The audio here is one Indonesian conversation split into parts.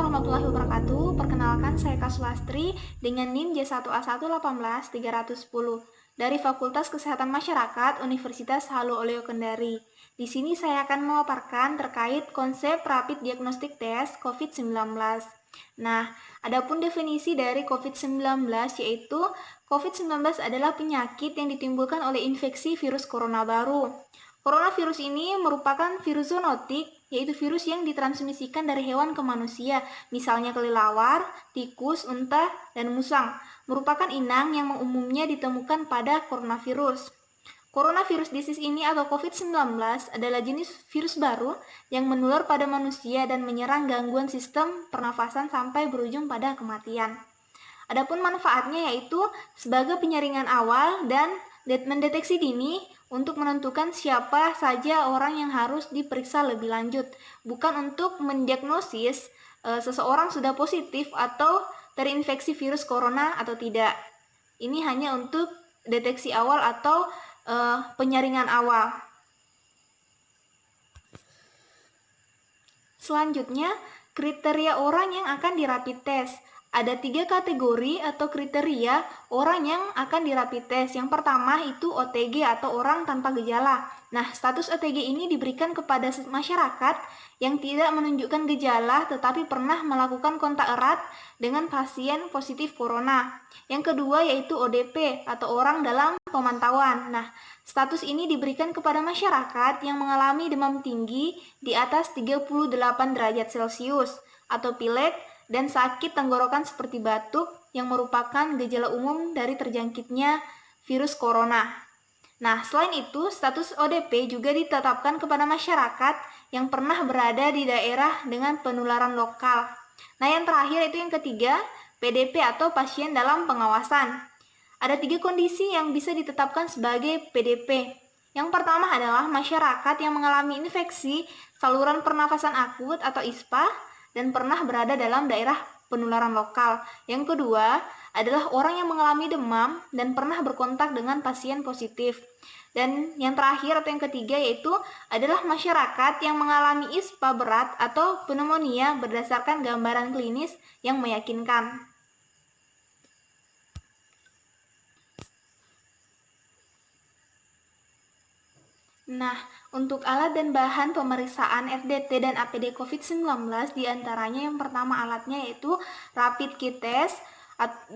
warahmatullahi wabarakatuh. Perkenalkan, saya Kak Sulastri dengan NIM J1A1 18310 dari Fakultas Kesehatan Masyarakat Universitas Halu Oleo Kendari. Di sini saya akan memaparkan terkait konsep Rapid Diagnostic Test COVID-19. Nah, adapun definisi dari COVID-19 yaitu COVID-19 adalah penyakit yang ditimbulkan oleh infeksi virus corona baru. Coronavirus ini merupakan virus zoonotik, yaitu virus yang ditransmisikan dari hewan ke manusia, misalnya kelelawar, tikus, unta, dan musang, merupakan inang yang umumnya ditemukan pada coronavirus. Coronavirus disease ini atau COVID-19 adalah jenis virus baru yang menular pada manusia dan menyerang gangguan sistem pernafasan sampai berujung pada kematian. Adapun manfaatnya yaitu sebagai penyaringan awal dan mendeteksi dini untuk menentukan siapa saja orang yang harus diperiksa lebih lanjut, bukan untuk mendiagnosis seseorang sudah positif atau terinfeksi virus corona atau tidak. Ini hanya untuk deteksi awal atau penyaringan awal. Selanjutnya, kriteria orang yang akan di rapid test. Ada 3 kategori atau kriteria orang yang akan di rapid test. Yang pertama itu OTG atau orang tanpa gejala. Nah, status OTG ini diberikan kepada masyarakat yang tidak menunjukkan gejala tetapi pernah melakukan kontak erat dengan pasien positif corona. Yang kedua yaitu ODP atau orang dalam pemantauan. Nah, status ini diberikan kepada masyarakat yang mengalami demam tinggi di atas 38 derajat Celcius atau pilek dan sakit tenggorokan seperti batuk yang merupakan gejala umum dari terjangkitnya virus corona. Nah, selain itu, status ODP juga ditetapkan kepada masyarakat yang pernah berada di daerah dengan penularan lokal. Nah, yang terakhir itu yang ketiga, PDP atau pasien dalam pengawasan. Ada 3 kondisi yang bisa ditetapkan sebagai PDP. Yang pertama adalah masyarakat yang mengalami infeksi saluran pernafasan akut atau ISPA dan pernah berada dalam daerah penularan lokal. Yang kedua adalah orang yang mengalami demam dan pernah berkontak dengan pasien positif. Dan yang terakhir atau yang ketiga yaitu adalah masyarakat yang mengalami ISPA berat atau pneumonia berdasarkan gambaran klinis yang meyakinkan. Nah, untuk alat dan bahan pemeriksaan RDT dan APD COVID-19 diantaranya yang pertama alatnya yaitu Rapid Kit Test,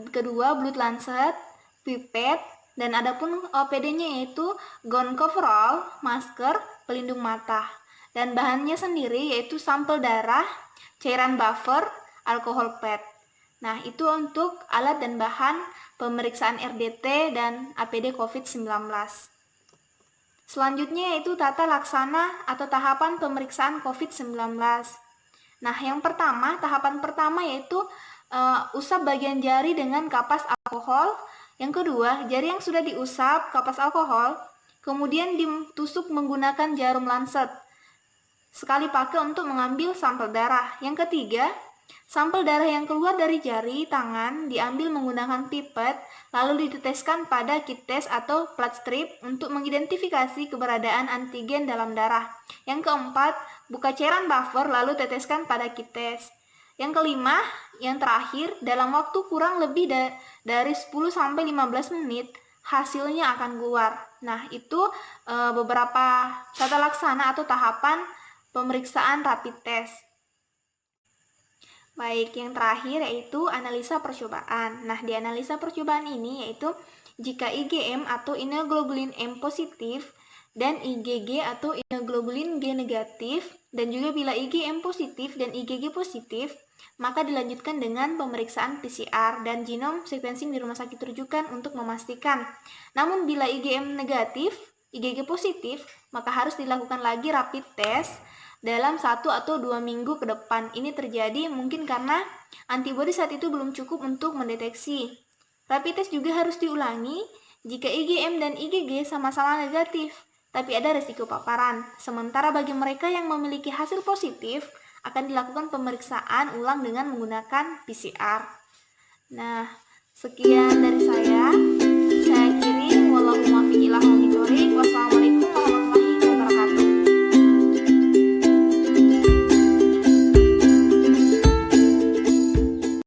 kedua Blood Lancet, pipet, dan adapun OPD-nya yaitu gown coverall, masker, pelindung mata. Dan bahannya sendiri yaitu sampel darah, cairan buffer, alkohol pad. Nah, itu untuk alat dan bahan pemeriksaan RDT dan APD COVID-19. Selanjutnya yaitu tata laksana atau tahapan pemeriksaan COVID-19. Nah, yang pertama, tahapan pertama yaitu usap bagian jari dengan kapas alkohol. Yang kedua, jari yang sudah diusap kapas alkohol, kemudian ditusuk menggunakan jarum lancet. Sekali pakai untuk mengambil sampel darah. Yang ketiga, sampel darah yang keluar dari jari tangan diambil menggunakan pipet, lalu diteteskan pada kit test atau plat strip untuk mengidentifikasi keberadaan antigen dalam darah. Yang keempat, buka cairan buffer lalu teteskan pada kit test. Yang kelima, yang terakhir, dalam waktu kurang lebih dari 10-15 menit, hasilnya akan keluar. Nah, itu beberapa tata laksana atau tahapan pemeriksaan rapid test. Baik, yang terakhir yaitu analisa percobaan. Nah, di analisa percobaan ini yaitu jika IgM atau immunoglobulin M positif dan IgG atau immunoglobulin G negatif, dan juga bila IgM positif dan IgG positif, maka dilanjutkan dengan pemeriksaan PCR dan genome sequencing di rumah sakit rujukan untuk memastikan. Namun bila IgM negatif, IgG positif, maka harus dilakukan lagi rapid test dalam 1 atau 2 minggu ke depan. Ini terjadi mungkin karena antibodi saat itu belum cukup untuk mendeteksi. Rapid test juga harus diulangi jika IgM dan IgG sama-sama negatif, tapi ada risiko paparan. Sementara bagi mereka yang memiliki hasil positif, akan dilakukan pemeriksaan ulang dengan menggunakan PCR. Nah, sekian dari saya.